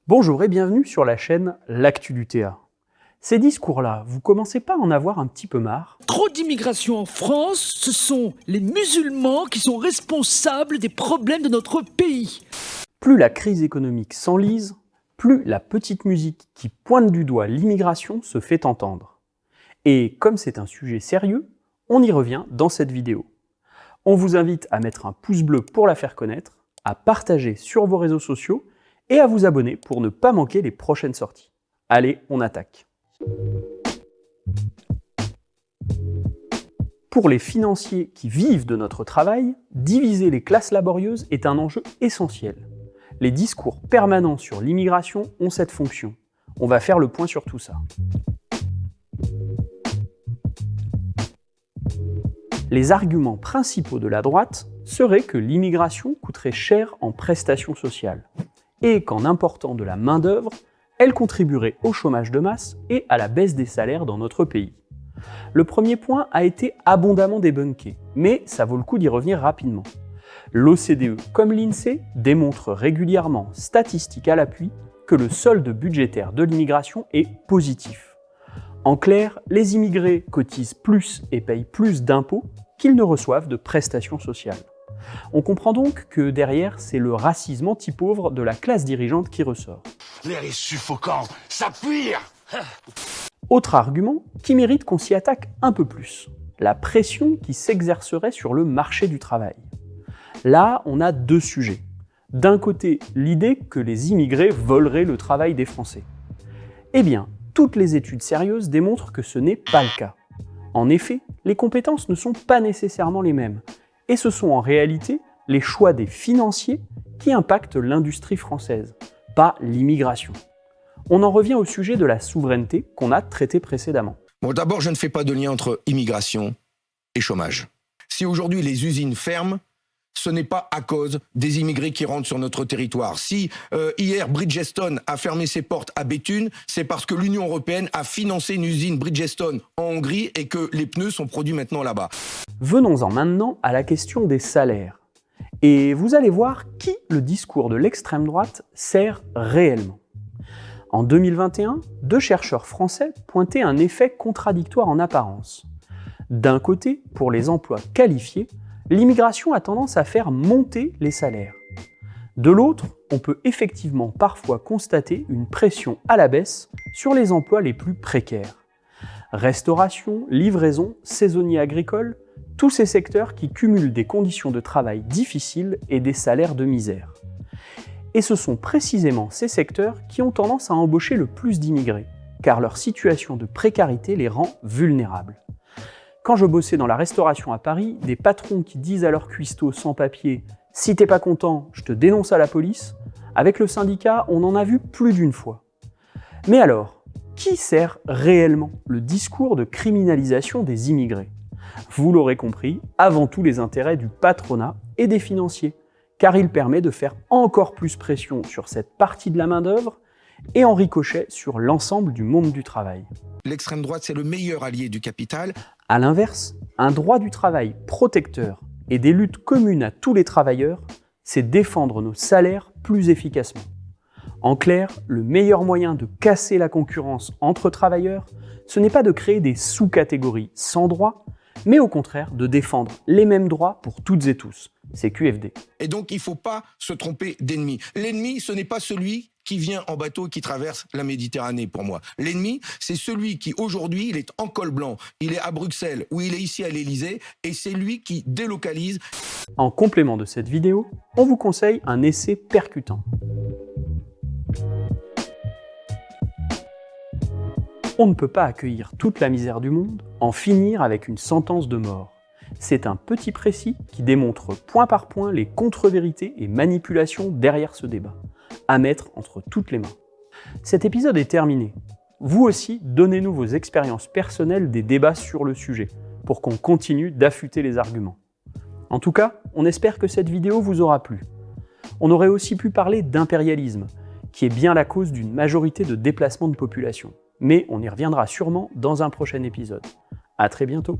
Bonjour et bienvenue sur la chaîne L'Actu du TA. Ces discours-là, vous commencez pas à en avoir un petit peu marre? Trop d'immigration en France, ce sont les musulmans qui sont responsables des problèmes de notre pays. Plus la crise économique s'enlise, plus la petite musique qui pointe du doigt l'immigration se fait entendre. Et comme c'est un sujet sérieux, on y revient dans cette vidéo. On vous invite à mettre un pouce bleu pour la faire connaître, à partager sur vos réseaux sociaux et à vous abonner pour ne pas manquer les prochaines sorties. Allez, on attaque. Pour les financiers qui vivent de notre travail, diviser les classes laborieuses est un enjeu essentiel. Les discours permanents sur l'immigration ont cette fonction. On va faire le point sur tout ça. Les arguments principaux de la droite seraient que l'immigration coûterait cher en prestations sociales et qu'en important de la main-d'œuvre, elle contribuerait au chômage de masse et à la baisse des salaires dans notre pays. Le premier point a été abondamment débunké, mais ça vaut le coup d'y revenir rapidement. L'OCDE comme l'INSEE démontrent régulièrement, statistiques à l'appui, que le solde budgétaire de l'immigration est positif. En clair, les immigrés cotisent plus et payent plus d'impôts qu'ils ne reçoivent de prestations sociales. On comprend donc que derrière, c'est le racisme anti-pauvre de la classe dirigeante qui ressort. L'air est suffocant, ça pire. Autre argument qui mérite qu'on s'y attaque un peu plus, la pression qui s'exercerait sur le marché du travail. Là, on a deux sujets. D'un côté, l'idée que les immigrés voleraient le travail des Français. Eh bien, toutes les études sérieuses démontrent que ce n'est pas le cas. En effet, les compétences ne sont pas nécessairement les mêmes, et ce sont en réalité les choix des financiers qui impactent l'industrie française, pas l'immigration. On en revient au sujet de la souveraineté qu'on a traité précédemment. Bon, d'abord, je ne fais pas de lien entre immigration et chômage. Si aujourd'hui les usines ferment, ce n'est pas à cause des immigrés qui rentrent sur notre territoire. Si hier Bridgestone a fermé ses portes à Béthune, c'est parce que l'Union européenne a financé une usine Bridgestone en Hongrie et que les pneus sont produits maintenant là-bas. Venons-en maintenant à la question des salaires. Et vous allez voir qui le discours de l'extrême droite sert réellement. En 2021, deux chercheurs français pointaient un effet contradictoire en apparence. D'un côté, pour les emplois qualifiés, l'immigration a tendance à faire monter les salaires. De l'autre, on peut effectivement parfois constater une pression à la baisse sur les emplois les plus précaires. Restauration, livraison, saisonniers agricoles, tous ces secteurs qui cumulent des conditions de travail difficiles et des salaires de misère. Et ce sont précisément ces secteurs qui ont tendance à embaucher le plus d'immigrés, car leur situation de précarité les rend vulnérables. Quand je bossais dans la restauration à Paris, des patrons qui disent à leurs cuistots sans papier « Si t'es pas content, je te dénonce à la police », avec le syndicat, on en a vu plus d'une fois. Mais alors, qui sert réellement le discours de criminalisation des immigrés? Vous l'aurez compris, avant tout les intérêts du patronat et des financiers, car il permet de faire encore plus pression sur cette partie de la main-d'œuvre et en ricochet sur l'ensemble du monde du travail. L'extrême droite, c'est le meilleur allié du capital. A l'inverse, un droit du travail protecteur et des luttes communes à tous les travailleurs, c'est défendre nos salaires plus efficacement. En clair, le meilleur moyen de casser la concurrence entre travailleurs, ce n'est pas de créer des sous-catégories sans droits, mais au contraire de défendre les mêmes droits pour toutes et tous. C'est QFD. Et donc, il ne faut pas se tromper d'ennemi. L'ennemi, ce n'est pas celui qui vient en bateau et qui traverse la Méditerranée pour moi. L'ennemi, c'est celui qui aujourd'hui, il est en col blanc, il est à Bruxelles ou il est ici à l'Élysée et c'est lui qui délocalise. En complément de cette vidéo, on vous conseille un essai percutant. On ne peut pas accueillir toute la misère du monde, en finir avec une sentence de mort. C'est un petit précis qui démontre point par point les contre-vérités et manipulations derrière ce débat, à mettre entre toutes les mains. Cet épisode est terminé. Vous aussi, donnez-nous vos expériences personnelles des débats sur le sujet, pour qu'on continue d'affûter les arguments. En tout cas, on espère que cette vidéo vous aura plu. On aurait aussi pu parler d'impérialisme, qui est bien la cause d'une majorité de déplacements de population. Mais on y reviendra sûrement dans un prochain épisode. À très bientôt.